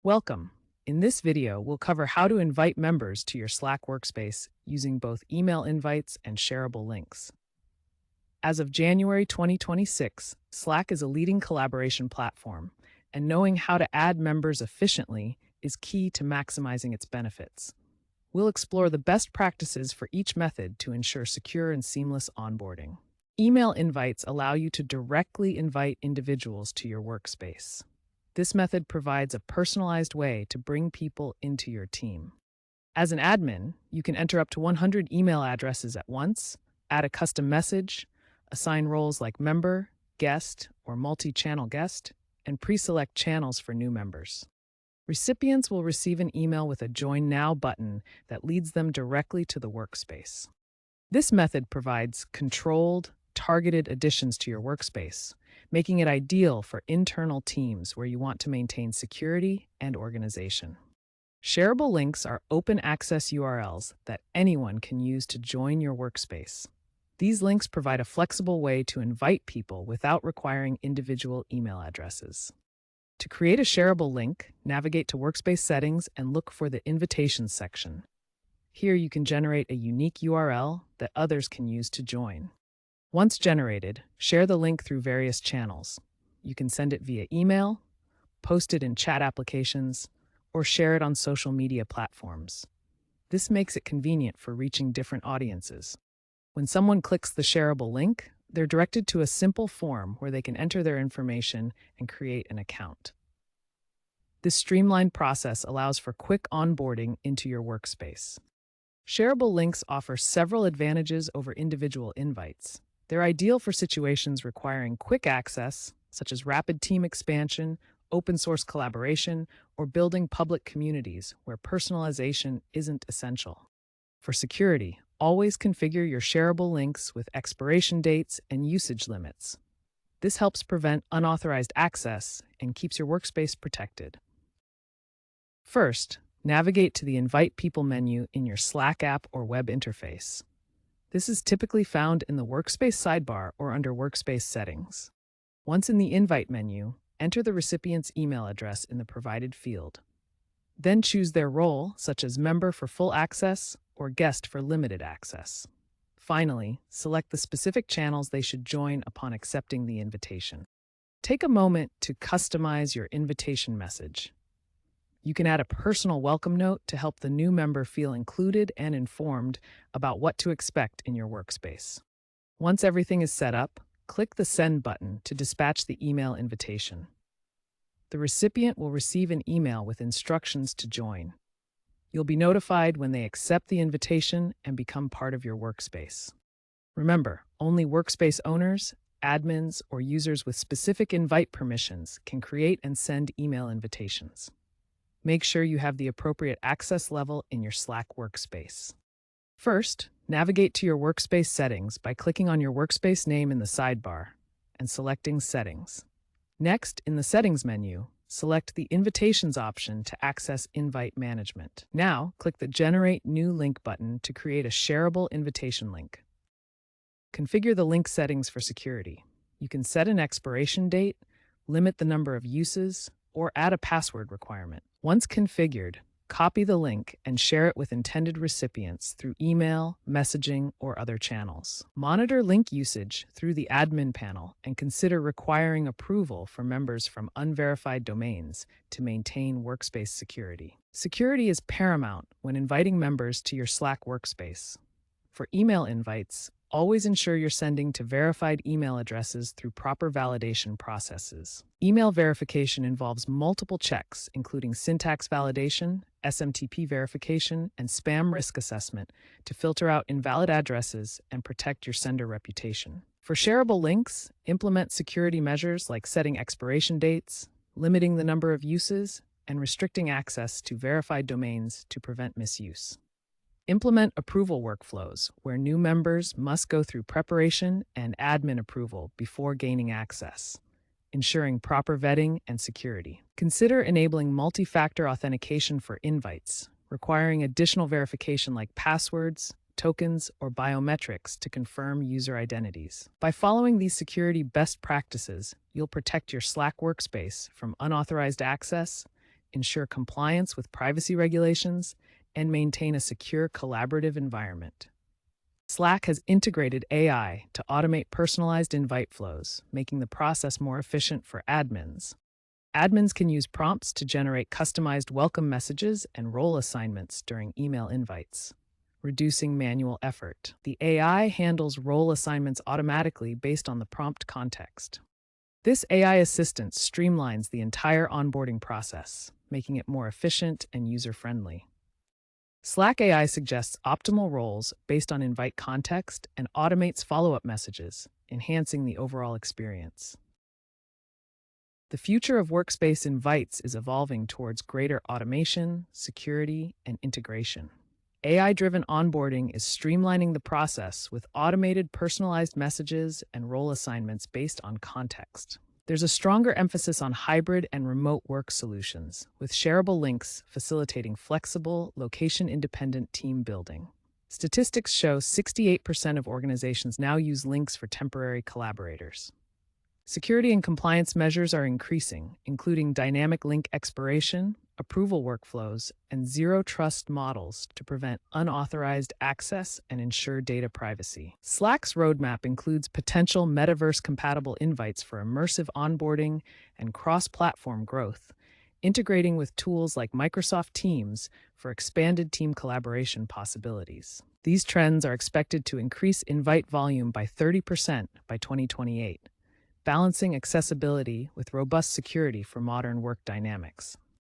Welcome. In this video, we'll cover how to invite members to your Slack workspace using both email invites and shareable links. As of January 2026, Slack is a leading collaboration platform, and knowing how to add members efficiently is key to maximizing its benefits. We'll explore the best practices for each method to ensure secure and seamless onboarding. Email invites allow you to directly invite individuals to your workspace. This method provides a personalized way to bring people into your team. As an admin, you can enter up to 100 email addresses at once, add a custom message, assign roles like member, guest, or multi-channel guest, and pre-select channels for new members. Recipients will receive an email with a Join Now button that leads them directly to the workspace. This method provides controlled, targeted additions to your workspace, making it ideal for internal teams where you want to maintain security and organization. Shareable links are open access URLs that anyone can use to join your workspace. These links provide a flexible way to invite people without requiring individual email addresses. To create a shareable link, navigate to Workspace Settings and look for the Invitations section. Here you can generate a unique URL that others can use to join. Once generated, share the link through various channels. You can send it via email, post it in chat applications, or share it on social media platforms. This makes it convenient for reaching different audiences. When someone clicks the shareable link, they're directed to a simple form where they can enter their information and create an account. This streamlined process allows for quick onboarding into your workspace. Shareable links offer several advantages over individual invites. They're ideal for situations requiring quick access, such as rapid team expansion, open source collaboration, or building public communities where personalization isn't essential. For security, always configure your shareable links with expiration dates and usage limits. This helps prevent unauthorized access and keeps your workspace protected. First, navigate to the Invite People menu in your Slack app or web interface. This is typically found in the Workspace sidebar or under Workspace Settings. Once in the Invite menu, enter the recipient's email address in the provided field. Then choose their role, such as member for full access or guest for limited access. Finally, select the specific channels they should join upon accepting the invitation. Take a moment to customize your invitation message. You can add a personal welcome note to help the new member feel included and informed about what to expect in your workspace. Once everything is set up, click the Send button to dispatch the email invitation. The recipient will receive an email with instructions to join. You'll be notified when they accept the invitation and become part of your workspace. Remember, only workspace owners, admins, or users with specific invite permissions can create and send email invitations. Make sure you have the appropriate access level in your Slack workspace. First, navigate to your workspace settings by clicking on your workspace name in the sidebar and selecting Settings. Next, in the Settings menu, select the Invitations option to access invite management. Now, click the Generate New Link button to create a shareable invitation link. Configure the link settings for security. You can set an expiration date, limit the number of uses, or add a password requirement. Once configured, copy the link and share it with intended recipients through email, messaging, or other channels. Monitor link usage through the admin panel and consider requiring approval for members from unverified domains to maintain workspace security. Security is paramount when inviting members to your Slack workspace. For email invites, always ensure you're sending to verified email addresses through proper validation processes. Email verification involves multiple checks, including syntax validation, SMTP verification, and spam risk assessment to filter out invalid addresses and protect your sender reputation. For shareable links, implement security measures like setting expiration dates, limiting the number of uses, and restricting access to verified domains to prevent misuse. Implement approval workflows where new members must go through preparation and admin approval before gaining access, ensuring proper vetting and security. Consider enabling multi-factor authentication for invites, requiring additional verification like passwords, tokens, or biometrics to confirm user identities. By following these security best practices, you'll protect your Slack workspace from unauthorized access, ensure compliance with privacy regulations, and maintain a secure collaborative environment. Slack has integrated AI to automate personalized invite flows, making the process more efficient for admins. Admins can use prompts to generate customized welcome messages and role assignments during email invites, reducing manual effort. The AI handles role assignments automatically based on the prompt context. This AI assistant streamlines the entire onboarding process, making it more efficient and user-friendly. Slack AI suggests optimal roles based on invite context and automates follow-up messages, enhancing the overall experience. The future of Workspace invites is evolving towards greater automation, security, and integration. AI-driven onboarding is streamlining the process with automated personalized messages and role assignments based on context. There's a stronger emphasis on hybrid and remote work solutions, with shareable links facilitating flexible, location-independent team building. Statistics show 68% of organizations now use links for temporary collaborators. Security and compliance measures are increasing, including dynamic link expiration, approval workflows, and zero-trust models to prevent unauthorized access and ensure data privacy. Slack's roadmap includes potential metaverse-compatible invites for immersive onboarding and cross-platform growth, integrating with tools like Microsoft Teams for expanded team collaboration possibilities. These trends are expected to increase invite volume by 30% by 2028. Balancing accessibility with robust security for modern work dynamics.